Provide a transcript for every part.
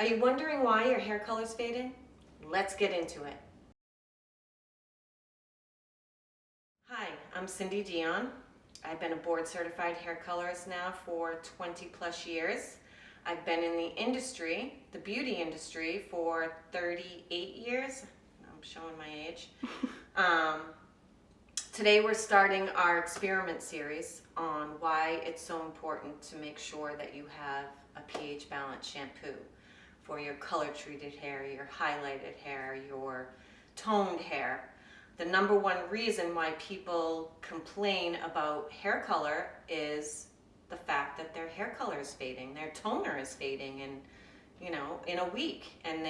Are you wondering why your hair color's fading? Let's get into it. Hi, I'm Cindy Dion. I've been a board certified hair colorist now for 20 plus years. I've been in the industry, the beauty industry, for 38 years. I'm showing my age. Today we're starting our experiment series on why it's so important to make sure that you have a pH balanced shampoo for your color treated hair, your highlighted hair, your toned hair. The number one reason why people complain about hair color is the fact that their hair color is fading, their toner is fading in a week, and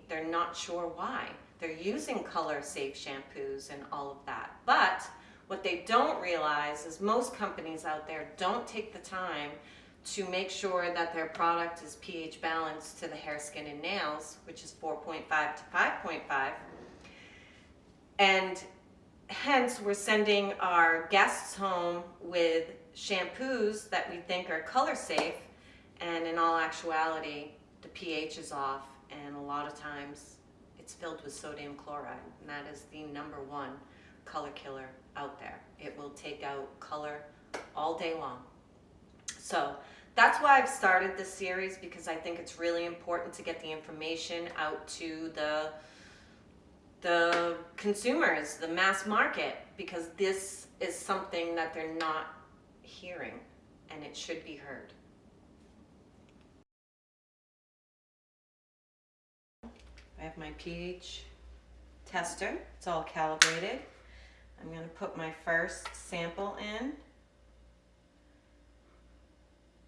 they're not sure why. They're using color safe shampoos and all of that. But what they don't realize is most companies out there don't take the time to make sure that their product is pH balanced to the hair, skin, and nails, which is 4.5 to 5.5. And hence, we're sending our guests home with shampoos that we think are color safe, and in all actuality, the pH is off, and a lot of times it's filled with sodium chloride, and that is the number one color killer out there. It will take out color all day long. So that's why I've started this series, because I think it's really important to get the information out to the consumers, the mass market, because this is something that they're not hearing, and it should be heard. I have my pH tester. It's all calibrated. I'm going to put my first sample in.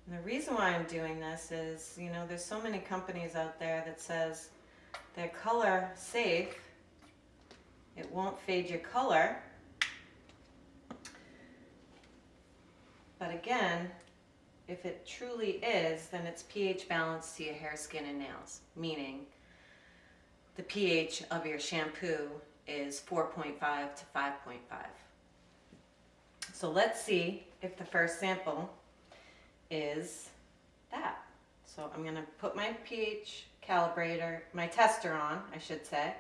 And the reason why I'm doing this is, there's so many companies out there that says they're color safe. It won't fade your color. But again, if it truly is, then it's pH balanced to your hair, skin, and nails, meaning the pH of your shampoo is 4.5 to 5.5. So let's see if the first sample is that. So I'm going to put my pH calibrator, my tester on, I should say,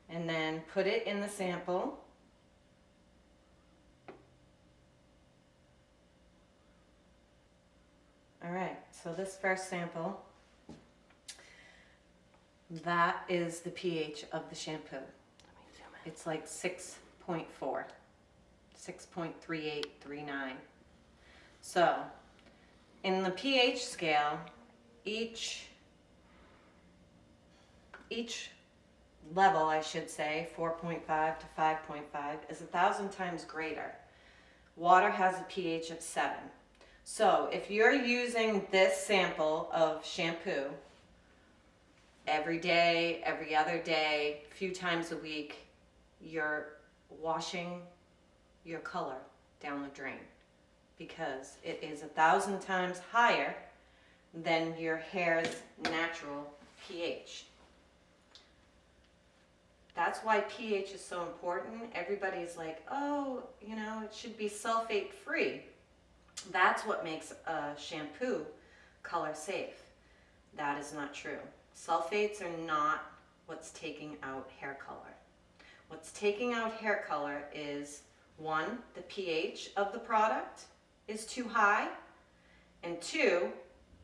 and then put it in the sample. All right, so this first sample, that is the pH of the shampoo. It's like 6.4, 6.3839. So in the pH scale, each level, I should say, 4.5 to 5.5, is 1,000 times greater. Water has a pH of 7. So if you're using this sample of shampoo every day, every other day, a few times a week, you're washing your color down the drain, because it is 1,000 times higher than your hair's natural pH. That's why pH is so important. Everybody's like, oh, it should be sulfate free. That's what makes a shampoo color safe. That is not true. Sulfates are not what's taking out hair color. What's taking out hair color is, one, the pH of the product is too high, and two,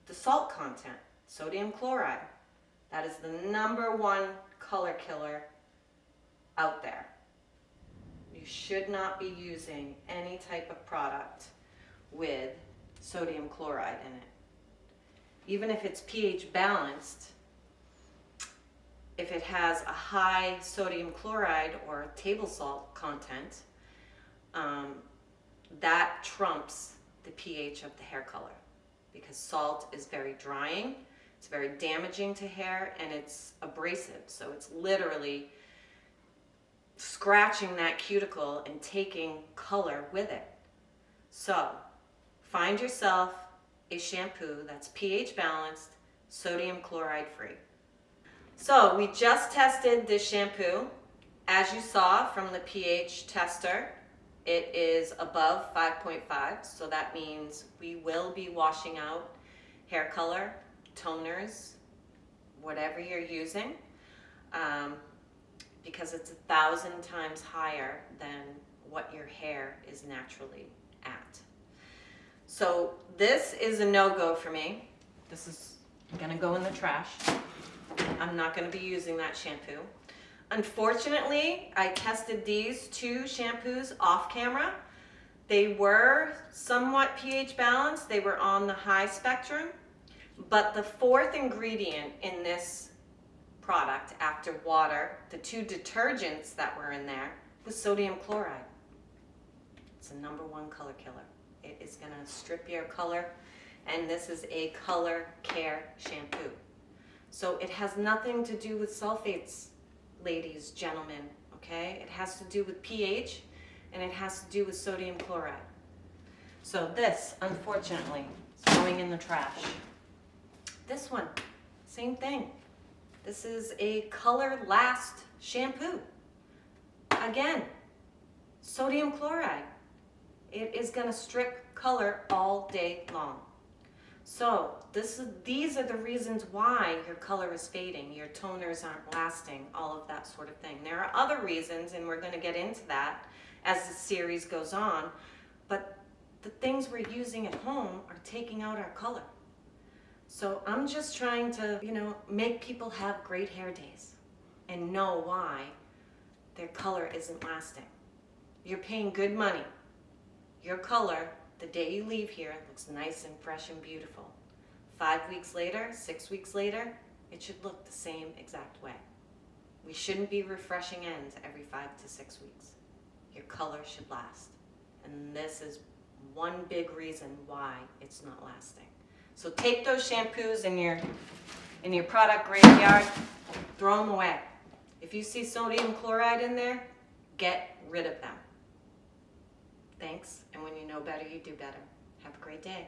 the salt content, sodium chloride. That is the number one color killer out there. You should not be using any type of product with sodium chloride in it. Even if it's pH balanced, if it has a high sodium chloride or table salt content, that trumps the pH of the hair color, because salt is very drying, it's very damaging to hair, and it's abrasive. So it's literally scratching that cuticle and taking color with it. So find yourself a shampoo that's pH balanced, sodium chloride free. So we just tested this shampoo. As you saw from the pH tester, it is above 5.5, so that means we will be washing out hair color, toners, whatever you're using, because it's 1,000 times higher than what your hair is naturally at. So this is a no-go for me. This is gonna go in the trash. I'm not gonna be using that shampoo. Unfortunately, I tested these 2 shampoos off camera. They were somewhat pH balanced. They were on the high spectrum, but the 4th ingredient in this product after water, the 2 detergents that were in there, was sodium chloride. It's the #1 color killer. It is gonna strip your color, and this is a color care shampoo. So it has nothing to do with sulfates, ladies, gentlemen, okay? It has to do with pH, and it has to do with sodium chloride. So this, unfortunately, is going in the trash. This one, same thing. This is a Color Last shampoo. Again, sodium chloride. It is gonna strip color all day long. So these are the reasons why your color is fading, your toners aren't lasting, all of that sort of thing. There are other reasons, and we're gonna get into that as the series goes on, but the things we're using at home are taking out our color. So I'm just trying to, make people have great hair days and know why their color isn't lasting. You're paying good money. Your color, the day you leave here, looks nice and fresh and beautiful. 5 weeks later, 6 weeks later, it should look the same exact way. We shouldn't be refreshing ends every 5 to 6 weeks. Your color should last. And this is one big reason why it's not lasting. So take those shampoos in your product graveyard, throw them away. If you see sodium chloride in there, get rid of them. Thanks, and when you know better, you do better. Have a great day.